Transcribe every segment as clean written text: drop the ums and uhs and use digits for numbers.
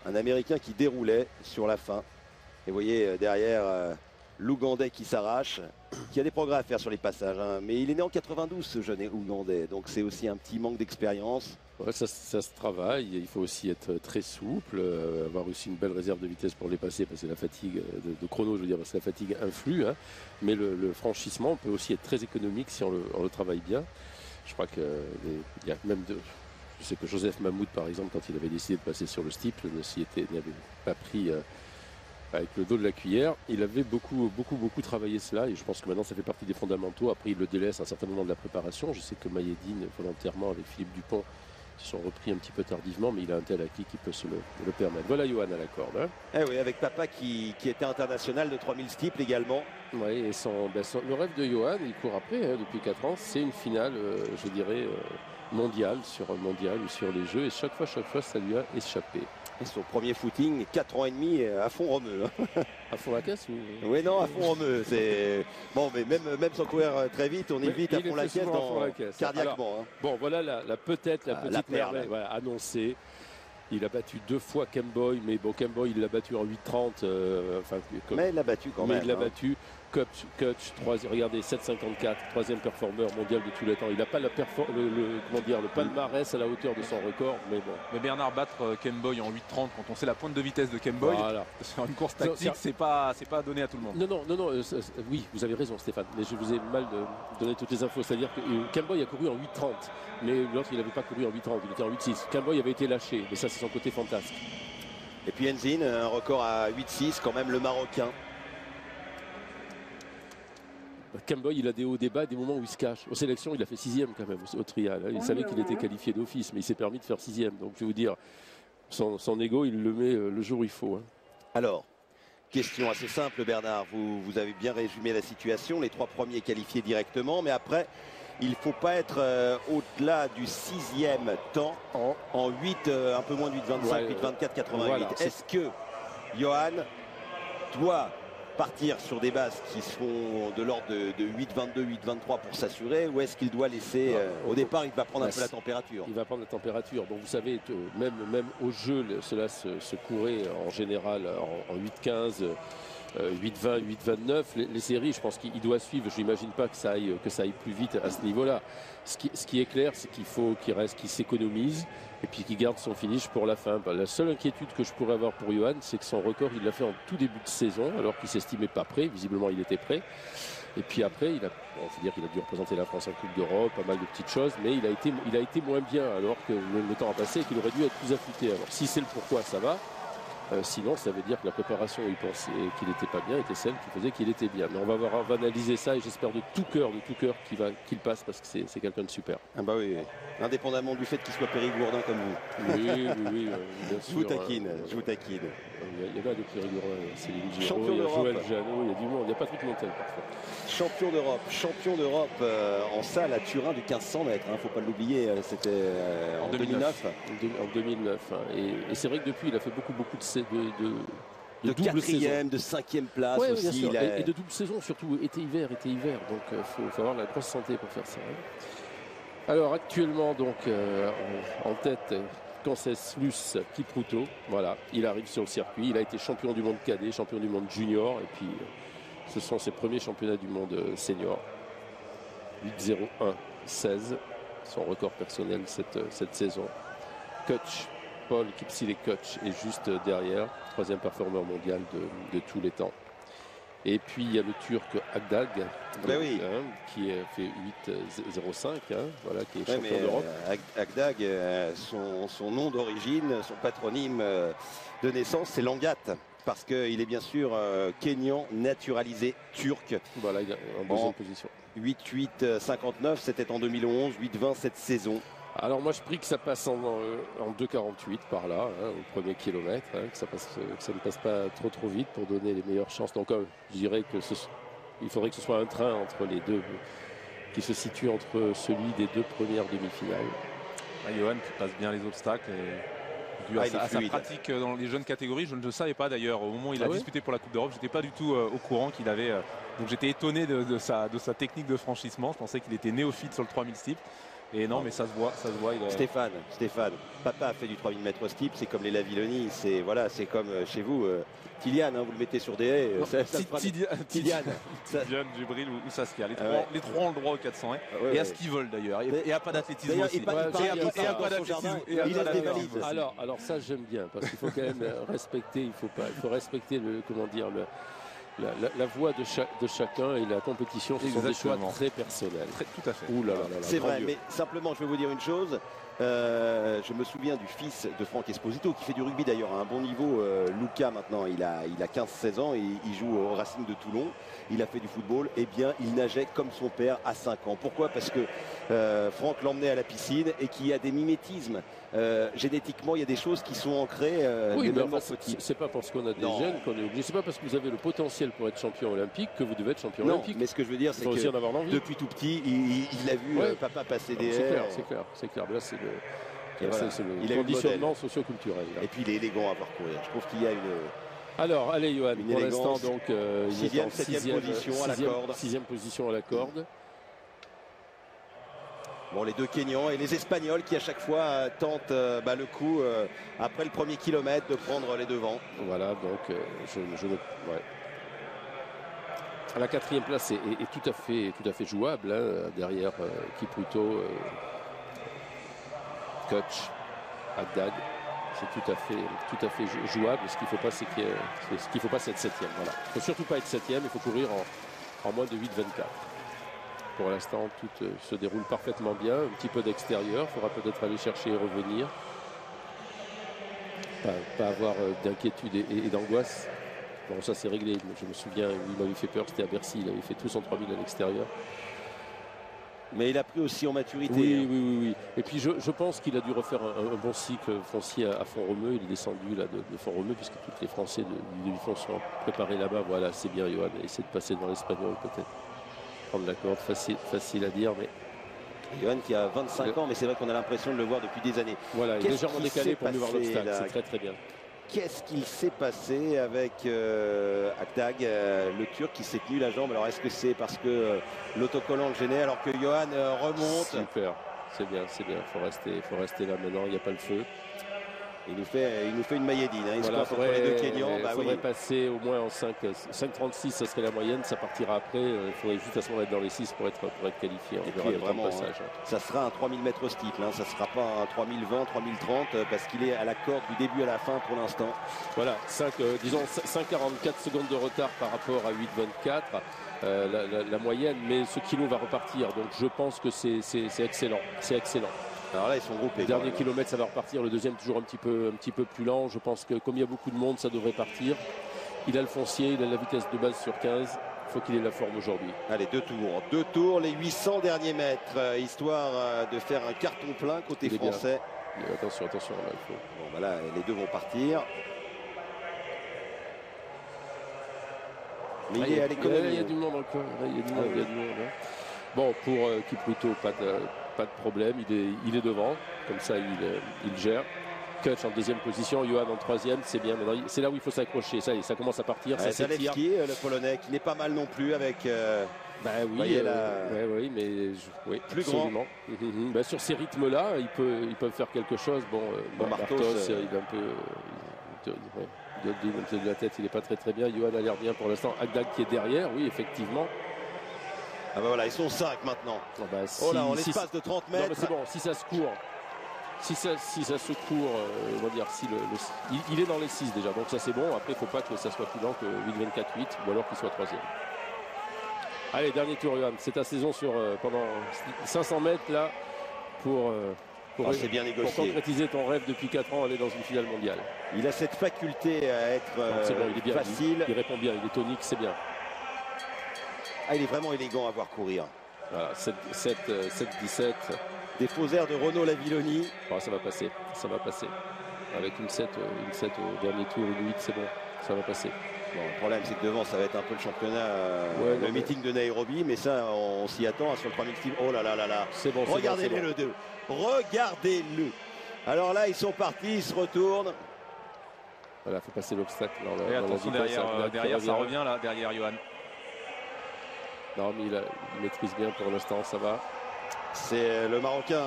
un Américain qui déroulait sur la fin. Et vous voyez derrière l'Ougandais qui s'arrache, qui a des progrès à faire sur les passages. Hein. Mais il est né en 92, ce jeune Ougandais. Donc c'est aussi un petit manque d'expérience. Ouais, ça se travaille. Il faut aussi être très souple, avoir aussi une belle réserve de vitesse pour les passer, parce que la fatigue de chrono, je veux dire, parce que la fatigue influe. Hein. Mais le franchissement peut aussi être très économique si on le travaille bien. Je crois qu'il y a même je sais que Joseph Mahmoud, par exemple, quand il avait décidé de passer sur le steeple, n'avait pas pris avec le dos de la cuillère. Il avait beaucoup travaillé cela, et je pense que maintenant ça fait partie des fondamentaux. Après, il le délaisse à un certain moment de la préparation. Je sais que Mayedine, volontairement, avec Philippe Dupont, se sont repris un petit peu tardivement, mais il a un tel acquis qui peut se le permettre. Voilà Johan à la corde. Hein. Eh oui, avec papa qui était international de 3000 steeple également. Oui, et le rêve de Johan, il court après depuis 4 ans, c'est une finale, je dirais, mondiale ou sur les Jeux, et chaque fois ça lui a échappé. Et son premier footing, 4 ans et demi à fond romeux. Hein. À fond la caisse ou... Oui, non, à fond romeux. Bon, mais même sans courir très vite, on est vite à fond la caisse, cardiaquement. Alors, hein. Bon, voilà petite merveille annoncée. Il a battu 2 fois Kemboy, mais bon, Kemboy il l'a battu en 8,30. Mais il l'a battu quand même. Il l'a battu. Kutch, regardez, 7,54, troisième performeur mondial de tous les temps. Il n'a pas le palmarès à la hauteur de son record, mais bon. Mais Bernard battre Kemboy en 8,30 quand on sait la pointe de vitesse de Kemboy, voilà. Sur une course tactique, c'est pas donné à tout le monde. Non, oui, vous avez raison Stéphane, mais je vous ai mal donné toutes les infos. C'est-à-dire que Kemboy a couru en 8,30, mais l'autre il n'avait pas couru en 8,30, il était en 8,6. Kemboy avait été lâché, mais ça c'est son côté fantasque. Et puis Enzine, un record à 8,6, quand même le Marocain. Kemboy, il a des hauts, des bas, des moments où il se cache. Aux sélections, il a fait 6e quand même au trial. Il savait qu'il était qualifié d'office, mais il s'est permis de faire 6e. Donc je vais vous dire, son ego, il le met le jour où il faut. Hein. Alors, question assez simple Bernard, vous avez bien résumé la situation, les 3 premiers qualifiés directement, mais après, il ne faut pas être au-delà du 6e temps en 8, un peu moins de 8,25, 8,24, 88. Voilà, est-ce que Johan doit partir sur des bases qui seront de l'ordre de 8,22, 8,23 pour s'assurer, ou est-ce qu'il doit laisser au départ il va prendre un peu la température? Il va prendre la température. Donc vous savez, même au jeu, cela se courait en général en 8,15. 8,20, 8,29, les séries, je pense qu'il doit suivre. Je n'imagine pas que ça aille plus vite à ce niveau-là. Ce qui est clair, c'est qu'il faut qu'il s'économise et puis qu'il garde son finish pour la fin. La seule inquiétude que je pourrais avoir pour Johan, c'est que son record, il l'a fait en tout début de saison, alors qu'il s'estimait pas prêt. Visiblement, il était prêt. Et puis après, il a dû représenter la France en Coupe d'Europe, pas mal de petites choses, mais il a été moins bien, alors que le temps a passé et qu'il aurait dû être plus affûté. Alors si c'est le pourquoi, ça va. Sinon, ça veut dire que la préparation, il pensait qu'il n'était pas bien, était celle qui faisait qu'il était bien. Mais on va analyser ça, et j'espère de tout cœur qu'il passe, parce que c'est quelqu'un de super. Ah bah oui, indépendamment du fait qu'il soit périgourdin comme vous. Oui, bien sûr. Je vous taquine. Il y en a des périgourdins, Céline Giraud, champion d'Europe. Joël Janot, il y a du monde, il y a Patrick Montel parfois. Champion d'Europe en salle à Turin du 1500 mètres, il ne faut pas l'oublier, c'était en 2009. En 2009. Hein. Et c'est vrai que depuis, il a fait beaucoup de double saison. De 5e place aussi. Et de double saison, surtout été-hiver. Donc il faut avoir la grosse santé pour faire ça. Hein. Alors actuellement, donc, en tête, Cancesslus Kipruto. Voilà, il arrive sur le circuit. Il a été champion du monde cadet, champion du monde junior. Et puis, ce sont ses premiers championnats du monde senior. 8,01,16. Son record personnel cette saison. Paul Kipsile-Kutch est juste derrière, 3e performeur mondial de tous les temps. Et puis il y a le Turc Agdag, qui fait 8,05, voilà, qui est champion d'Europe. Agdag, son nom d'origine, son patronyme de naissance, c'est Langat. Parce qu'il est bien sûr kényan, naturalisé turc. Voilà, il est en deuxième position. 8,59, c'était en 2011, 8,20 cette saison. Alors moi je prie que ça passe en 2,48 par là, au premier kilomètre, que ça ne passe pas trop vite pour donner les meilleures chances. Donc je dirais il faudrait que ce soit un train entre les deux, qui se situe entre celui des 2 premières demi-finales. Johan qui passe bien les obstacles et dû à sa pratique dans les jeunes catégories. Je ne le savais pas d'ailleurs, au moment où il a disputé pour la Coupe d'Europe, je n'étais pas du tout au courant qu'il avait... donc j'étais étonné de sa technique de franchissement, je pensais qu'il était néophyte sur le 3000 steeple. Et non, mais ça se voit. Stéphane, papa a fait du 3000 mètres steeple, c'est comme les Lavilloni, c'est comme chez vous. Kylian, vous le mettez sur des haies. Kylian, Djibril ou Saskia. Les trois ont le droit au 400 haies. Et à ce qu'ils veulent d'ailleurs. Et à pas d'athlétisme aussi. Et à pas d'athlétisme. Alors ça j'aime bien, parce qu'il faut quand même respecter, il faut respecter la voix de chacun, et la compétition, ce sont des choix très personnels. Tout à fait. C'est vrai, mais simplement je vais vous dire une chose. Je me souviens du fils de Franck Esposito qui fait du rugby d'ailleurs à un bon niveau. Luca maintenant, il a 15-16 ans et il joue au Racing de Toulon. Il a fait du football. Eh bien, il nageait comme son père à 5 ans. Pourquoi? Parce que Franck l'emmenait à la piscine et qu'il y a des mimétismes. Génétiquement, il y a des choses qui sont ancrées. Oui, mais c'est pas parce qu'on a des gènes qu'on est obligé. C'est pas parce que vous avez le potentiel pour être champion olympique que vous devez être champion olympique. Mais ce que je veux dire, c'est que depuis tout petit, il a vu papa passer des haies. C'est clair. Là, c'est le conditionnement socio-culturel. Et puis il est élégant à parcourir. Je trouve qu'il y a une... Alors, allez Johan, pour l'instant, donc, il est en 7e position à la corde. 6e position à la corde. Bon, les deux Kenyans et les Espagnols qui à chaque fois tentent le coup après le premier kilomètre de prendre les devants. Voilà, donc la 4e place est tout à fait jouable, hein, derrière Kipruto, Koch, Haddad. C'est tout à fait jouable. Ce qu'il ne faut pas, c'est être 7e. Voilà. Il ne faut surtout pas être 7e, il faut courir en moins de 8,24. Pour l'instant, tout se déroule parfaitement bien. Un petit peu d'extérieur, il faudra peut-être aller chercher et revenir. Pas avoir d'inquiétude et d'angoisse. Bon, ça c'est réglé. Je me souviens, il m'avait fait peur, c'était à Bercy, il avait fait tout son 3000 à l'extérieur. Mais il a pris aussi en maturité. Oui. Et puis je pense qu'il a dû refaire un bon cycle foncier à Font-Romeu. Il est descendu là de Font-Romeu, puisque tous les Français du demi-fond sont préparés là-bas. Voilà, c'est bien, Johan. Essayer de passer devant l'Espagnol peut-être. Prendre la corde, facile à dire, mais... Johan qui a 25 ans, mais c'est vrai qu'on a l'impression de le voir depuis des années. Voilà, il est légèrement décalé pour mieux voir l'obstacle, c'est très bien. Qu'est-ce qu'il s'est passé avec Haddad, le Turc qui s'est tenu la jambe? Alors est-ce que c'est parce que l'autocollant le gênait alors que Johan remonte? Super, c'est bien, il faut rester là maintenant, il n'y a pas le feu. Il nous fait une mailledine, hein. Il voilà, se passe entre les deux Kenyans. Il faudrait passer au moins en 5,36, ça serait la moyenne, ça partira après. Il faudrait juste à ce moment être dans les 6 pour être qualifié. On verra vraiment, passage. Ça sera un 3000 mètres steeple, ça ne sera pas un 3020, 3030 parce qu'il est à la corde du début à la fin pour l'instant. Voilà, 5,44 secondes de retard par rapport à 8,24. La moyenne, mais ce kilo va repartir, donc je pense que c'est excellent. C'est excellent. Alors là, ils sont groupés. Le dernier kilomètre, ça va repartir. Le deuxième, toujours un petit peu plus lent. Je pense que comme il y a beaucoup de monde, ça devrait partir. Il a le foncier, il a la vitesse de base sur 15. Il faut qu'il ait la forme aujourd'hui. Allez, deux tours, les 800 derniers mètres, histoire de faire un carton plein côté français. Attention, là, il faut... Bon, voilà, les deux vont partir. Mais il est à l'économie. Il y a du monde encore. Il y a du monde. Bon, pour Kipruto, pas de problème, il est devant, comme ça il gère. Kutch en deuxième position, Johan en troisième, c'est bien. C'est là où il faut s'accrocher, ça y est, ça commence à partir, ça s'étire. Le Polonais, qui n'est pas mal non plus avec... oui, mais plus absolument. Grand. Sur ces rythmes-là, ils peuvent faire quelque chose. Martos, il est un peu... de la tête, il n'est pas très bien. Johan a l'air bien pour l'instant. Haddad qui est derrière, oui, effectivement. Ah bah voilà, ils sont 5 maintenant. En l'espace de 30 mètres. Non, c'est bon, si ça se court. Si ça se court, on va dire, il est dans les 6 déjà, donc ça c'est bon. Après, il ne faut pas que ça soit plus lent que 8,24,8 ou alors qu'il soit 3e. Allez, dernier tour, Johan. C'est ta saison pendant 500 mètres là pour bien négocié. Pour concrétiser ton rêve depuis 4 ans, aller dans une finale mondiale. Il a cette faculté à être il est bien, facile. Il répond bien, il est tonique, c'est bien. Il est vraiment élégant à voir courir. Voilà, 7-17. Des faux airs de Renaud Lavilloni. Ça va passer. Avec une 7 au dernier tour, une 8, c'est bon. Ça va passer. Bon, le problème, c'est que devant, ça va être un peu le championnat, le meeting de Nairobi. Mais ça, on s'y attend sur le 3000 steeple. Oh là là là là. C'est bon. Regardez-le, le 2. Regardez-le. Alors là, ils sont partis, ils se retournent. Voilà, il faut passer l'obstacle. Et attention, derrière ça revient là, derrière Johan. Non, mais il maîtrise bien pour l'instant, ça va. C'est le Marocain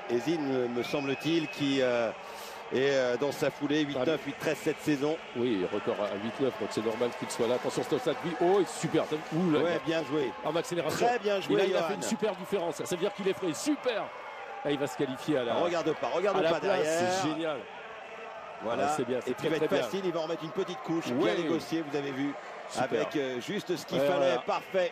Ezine, me semble-t-il, qui est dans sa foulée. 8-9, 8-13 cette saison. Oui, record à 8-9, donc c'est normal qu'il soit là. Attention, Stolzak, lui, oh, super. Ouh, là, ouais, bien joué. En accélération. Très bien joué. Il a fait une super différence. Ça veut dire qu'il est frais. Super. Là, il va se qualifier à la. Regarde pas derrière. C'est génial. Voilà, c'est bien. Et puis il va être facile, il va en mettre une petite couche, bien négociée, vous avez vu, super. Avec juste ce qu'il fallait, voilà. Parfait.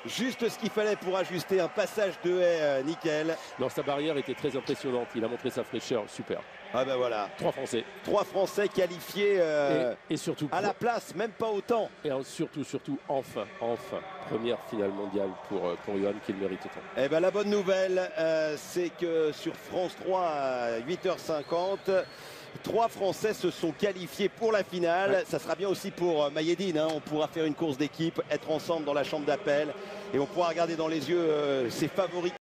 Juste ce qu'il fallait pour ajuster un passage de haie, nickel. Non, sa barrière était très impressionnante, il a montré sa fraîcheur, super. Ah ben voilà. 3 Français. 3 Français qualifiés et surtout à la place, même pas autant. Et surtout, enfin, première finale mondiale pour Johan qui le mérite autant. Eh ben la bonne nouvelle, c'est que sur France 3 à 8h50, 3 Français se sont qualifiés pour la finale. Ouais. Ça sera bien aussi pour Mayedine. On pourra faire une course d'équipe, être ensemble dans la chambre d'appel et on pourra regarder dans les yeux ses favoris.